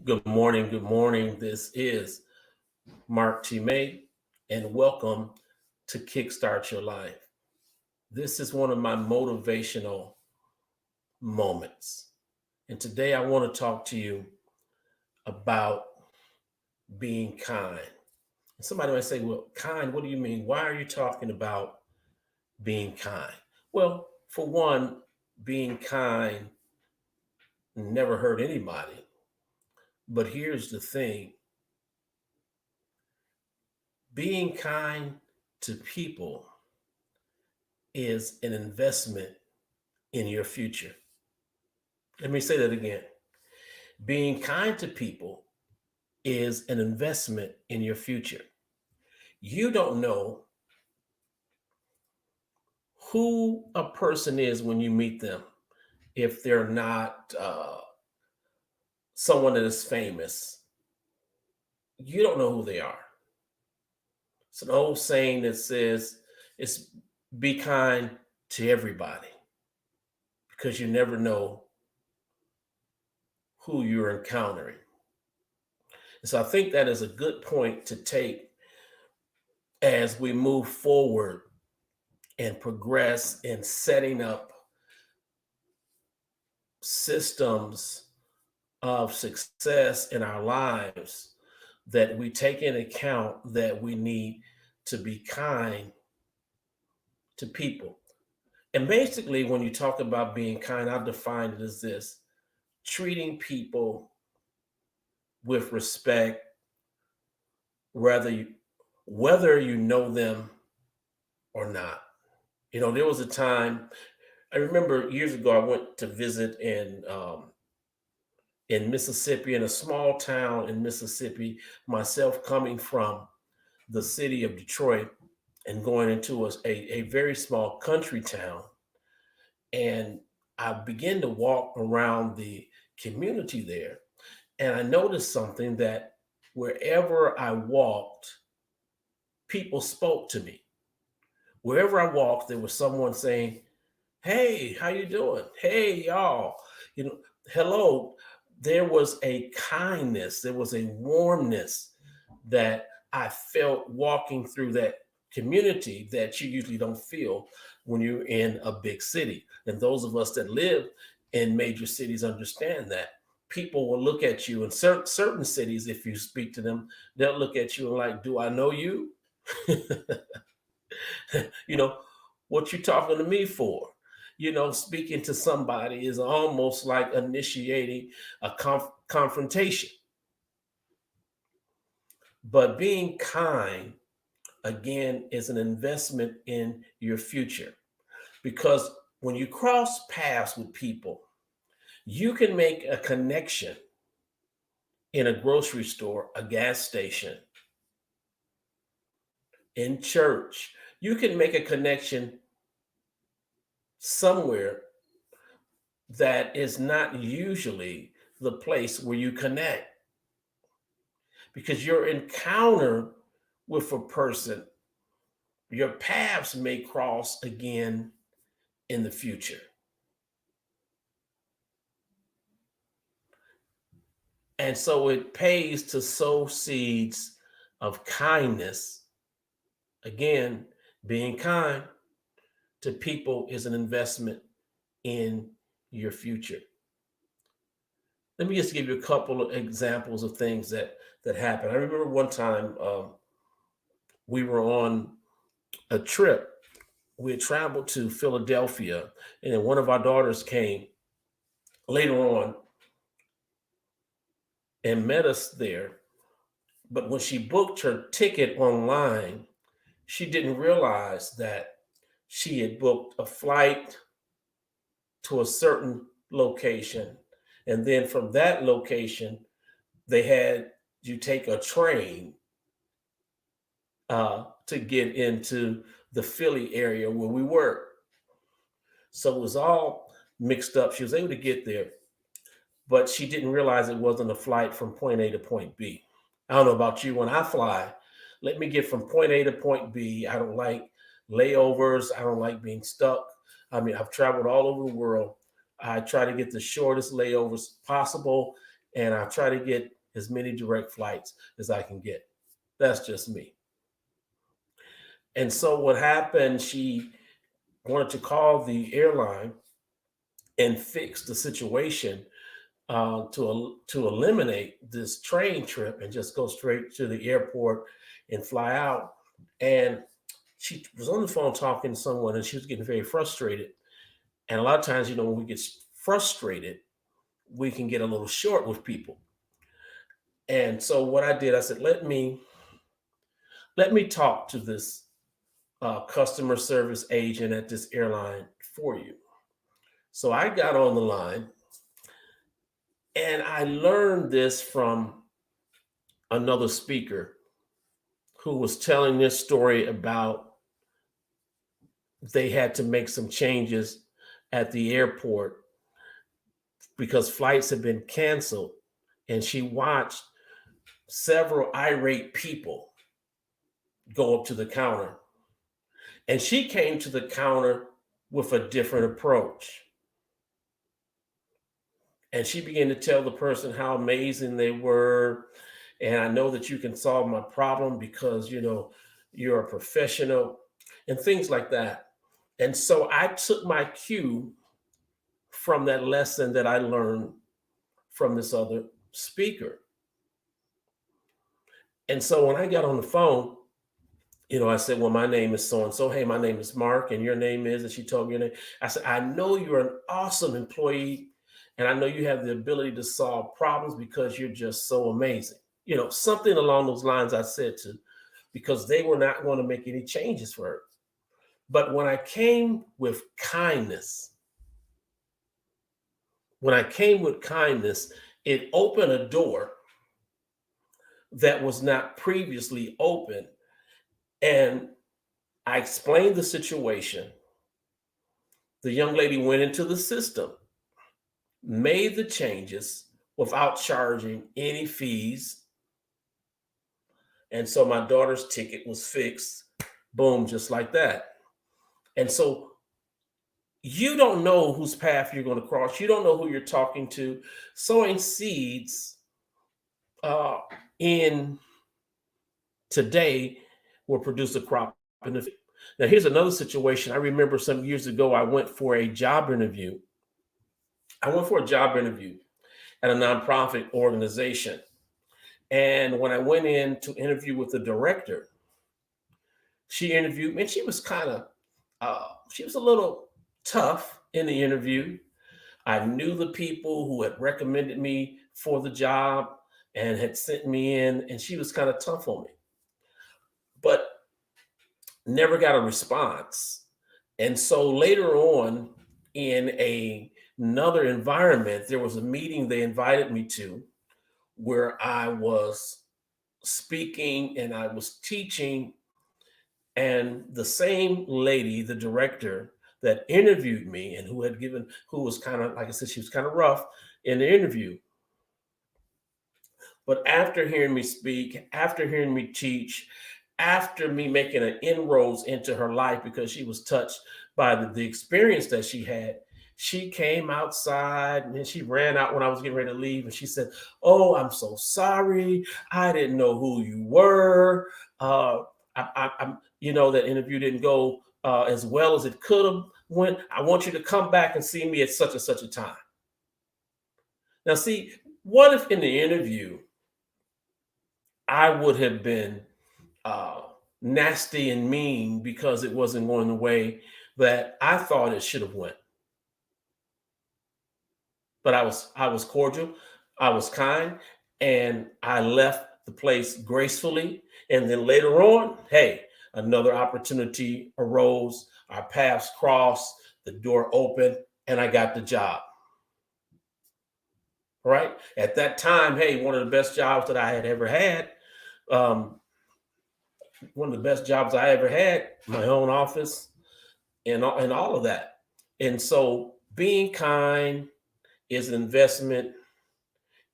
Good morning. Good morning. This is Marc and welcome to Kickstart Your Life. This is one of my motivational moments. And today I want to talk to you about being kind. And somebody might say, well, kind, what do you mean? Why are you talking about being kind? Well, for one, being kind never hurt anybody. But here's the thing, being kind to people is an investment in your future. Let me say that again. Being kind to people is an investment in your future. You don't know who a person is when you meet them if they're not someone that is famous. You don't know who they are. It's an old saying that says it's be kind to everybody because you never know who you're encountering. And so I think that is a good point to take as we move forward and progress in setting up systems of success in our lives, that we take into account that we need to be kind to people. And basically, when you talk about being kind, I've defined it as this: treating people with respect, whether you whether you know them or not. There was a time I remember years ago. I went to visit in Mississippi, in a small town in Mississippi, myself coming from the city of Detroit and going into a very small country town. And I began to walk around the community there. And I noticed something, that wherever I walked, people spoke to me. Wherever I walked, there was someone saying, "Hey, how you doing? Hey, y'all. You know, hello." There was a kindness, there was a warmness that I felt walking through that community that you usually don't feel when you're in a big city. And those of us that live in major cities understand that. People will look at you in certain cities. If you speak to them, they'll look at you and like, do I know you? you know, what you talking to me for? Speaking to somebody is almost like initiating a confrontation. But being kind, again, is an investment in your future, because when you cross paths with people, you can make a connection in a grocery store, a gas station, in church. You can make a connection somewhere that is not usually the place where you connect, because your encounter with a person, your paths may cross again in the future. And so it pays to sow seeds of kindness. Again, being kind to people is an investment in your future. Let me just give you a couple of examples of things that happened. I remember one time, we were on a trip. We had traveled to Philadelphia, and then one of our daughters came later on and met us there. But when she booked her ticket online, she didn't realize that she had booked a flight to a certain location. And then from that location, they had you take a train to get into the Philly area where we were. So it was all mixed up. She was able to get there, but she didn't realize it wasn't a flight from point A to point B. I don't know about you. When I fly, let me get from point A to point B. I don't like layovers. I don't like being stuck. I mean, I've traveled all over the world. I try to get the shortest layovers possible. and I try to get as many direct flights as I can get. That's just me. And so what happened, she wanted to call the airline and fix the situation, to eliminate this train trip and just go straight to the airport and fly out. And she was on the phone talking to someone, and she was getting very frustrated. And a lot of times, when we get frustrated, we can get a little short with people. And so what I did, I said, let me talk to this customer service agent at this airline for you. So I got on the line, and I learned this from another speaker who was telling this story about they had to make some changes at the airport because flights had been canceled. And she watched several irate people go up to the counter. And she came to the counter with a different approach. And she began to tell the person how amazing they were. And I know that you can solve my problem because, you're a professional and things like that. And so I took my cue from that lesson that I learned from this other speaker. And so when I got on the phone, I said, well, my name is so and so. Hey, my name is Mark, and your name is, and she told me your name. I said, I know you're an awesome employee, and I know you have the ability to solve problems because you're just so amazing. Something along those lines I said to, because they were not going to make any changes for her. But when I came with kindness, it opened a door that was not previously open. And I explained the situation. The young lady went into the system, made the changes without charging any fees. And so my daughter's ticket was fixed, boom, just like that. And so you don't know whose path you're going to cross. You don't know who you're talking to. Sowing seeds in today will produce a crop in the future. Now, here's another situation. I remember some years ago, I went for a job interview. at a nonprofit organization. And when I went in to interview with the director, she interviewed me, and she was she was a little tough in the interview. I knew the people who had recommended me for the job and had sent me in, and she was kind of tough on me, but never got a response. And so later on, in another environment, there was a meeting they invited me to where I was speaking and I was teaching. And the same lady, the director that interviewed me and who was kind of, like I said, she was kind of rough in the interview. But after hearing me speak, after hearing me teach, after me making an inroads into her life because she was touched by the experience that she had, she came outside and then she ran out when I was getting ready to leave. And she said, "Oh, I'm so sorry. I didn't know who you were. That interview didn't go as well as it could have went. I want you to come back and see me at such and such a time." Now, see, what if in the interview I would have been uh, nasty and mean because it wasn't going the way that I thought it should have went? But I was cordial, I was kind, and I left the place gracefully. And then later on, hey, another opportunity arose. Our paths crossed, the door opened, and I got the job. Right at that time, hey, one of the best jobs that I had ever had. Um, One of the best jobs I ever had, my own office, and all of that. And so, being kind is an investment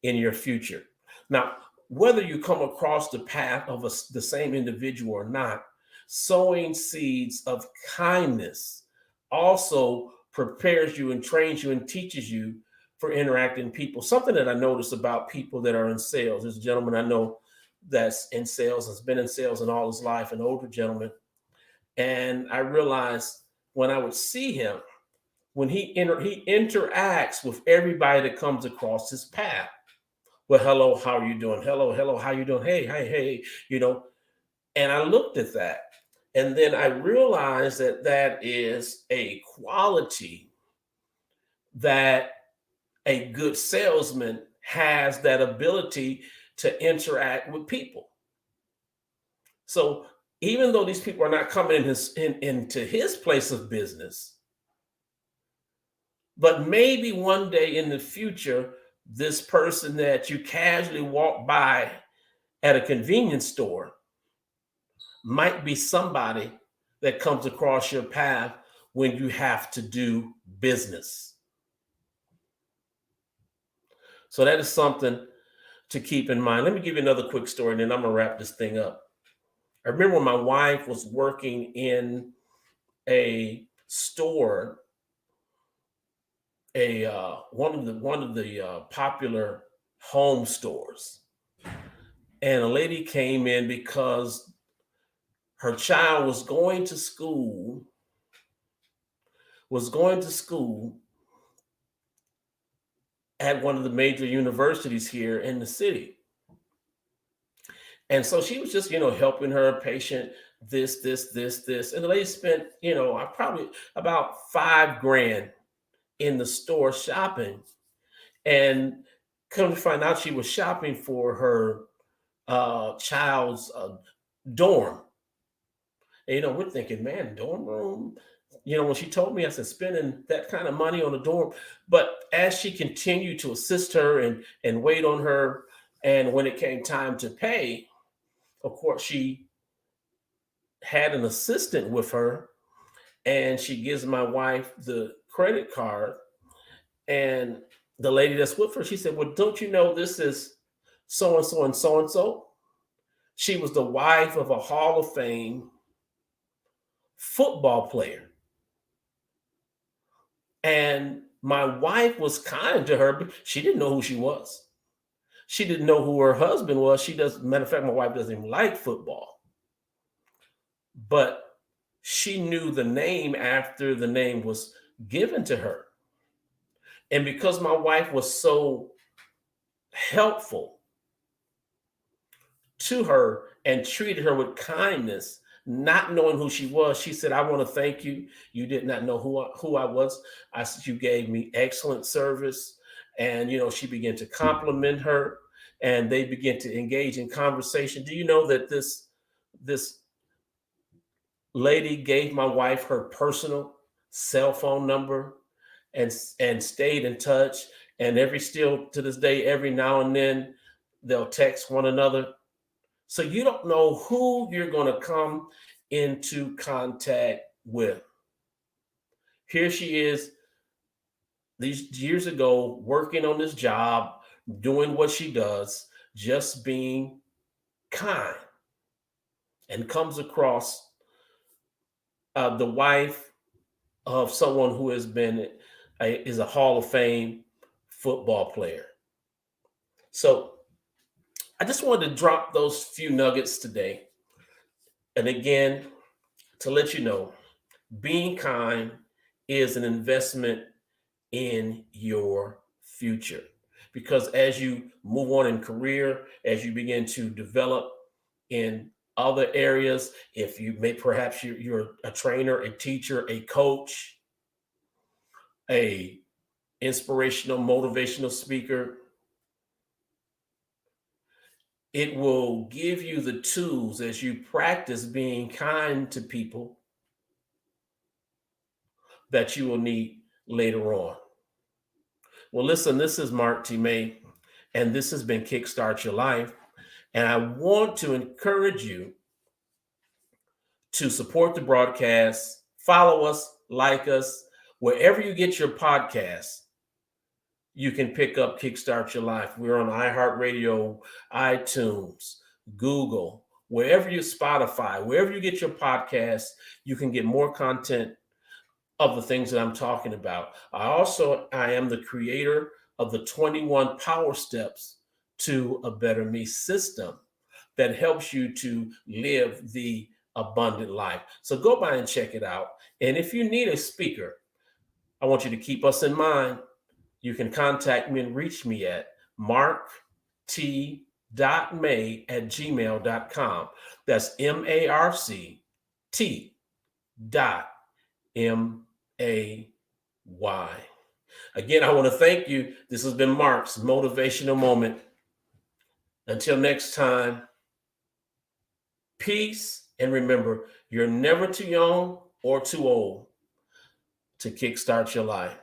in your future. Now, whether you come across the path of the same individual or not, sowing seeds of kindness also prepares you and trains you and teaches you for interacting people. Something that I noticed about people that are in sales. There's a gentleman I know that's in sales, has been in sales in all his life, an older gentleman. And I realized when I would see him, when he interacts with everybody that comes across his path. Well, hello, how are you doing? Hello, hello, how you doing? Hey, hey, hey, you know. And I looked at that, and then I realized that that is a quality that a good salesman has, that ability to interact with people. So even though these people are not coming into his place of business, but maybe one day in the future, this person that you casually walk by at a convenience store might be somebody that comes across your path when you have to do business. So that is something to keep in mind. Let me give you another quick story, and then I'm gonna wrap this thing up. I remember when my wife was working in a store, a one of the popular home stores, and a lady came in because her child was going to school at one of the major universities here in the city. And so she was just, helping her patient, this. And the lady spent, I probably about 5 grand in the store shopping. And come to find out, she was shopping for her child's dorm. And, we're thinking, man, dorm room. When she told me, I said, spending that kind of money on a dorm. But as she continued to assist her and wait on her, and when it came time to pay, of course, she had an assistant with her, and she gives my wife the credit card. And the lady that's with her, she said, well, don't you know this is so and so and so and so? She was the wife of a Hall of Fame football player. And my wife was kind to her, but she didn't know who she was. She didn't know who her husband was. Matter of fact, my wife doesn't even like football. But she knew the name after the name was given to her. And because my wife was so helpful to her and treated her with kindness, not knowing who she was, she said, I want to thank you. You did not know who I was. I said, you gave me excellent service. And, she began to compliment her, and they began to engage in conversation. Do you know that this lady gave my wife her personal cell phone number and stayed in touch, and still to this day, every now and then they'll text one another. So you don't know who you're going to come into contact with. Here she is, these years ago, working on this job, doing what she does, just being kind, and comes across the wife of someone who is a Hall of Fame football player. So I just wanted to drop those few nuggets today. And again, to let you know, being kind is an investment in your future. Because as you move on in career, as you begin to develop in other areas, if you may, perhaps you're a trainer, a teacher, a coach, a inspirational, motivational speaker, it will give you the tools as you practice being kind to people that you will need later on. Well, listen, this is Mark T. May, and this has been Kickstart Your Life. And I want to encourage you to support the broadcast, follow us, like us, wherever you get your podcasts. You can pick up Kickstart Your Life. We're on iHeartRadio, iTunes, Google, wherever you Spotify, wherever you get your podcasts, you can get more content of the things that I'm talking about. I am the creator of the 21 power steps to a better me system that helps you to live the abundant life. So go by and check it out. And if you need a speaker, I want you to keep us in mind. You can contact me and reach me at marct.may@gmail.com. That's MARC.MAY. Again, I want to thank you. This has been Marc's Motivational Moment. Until next time, peace. And remember, you're never too young or too old to kickstart your life.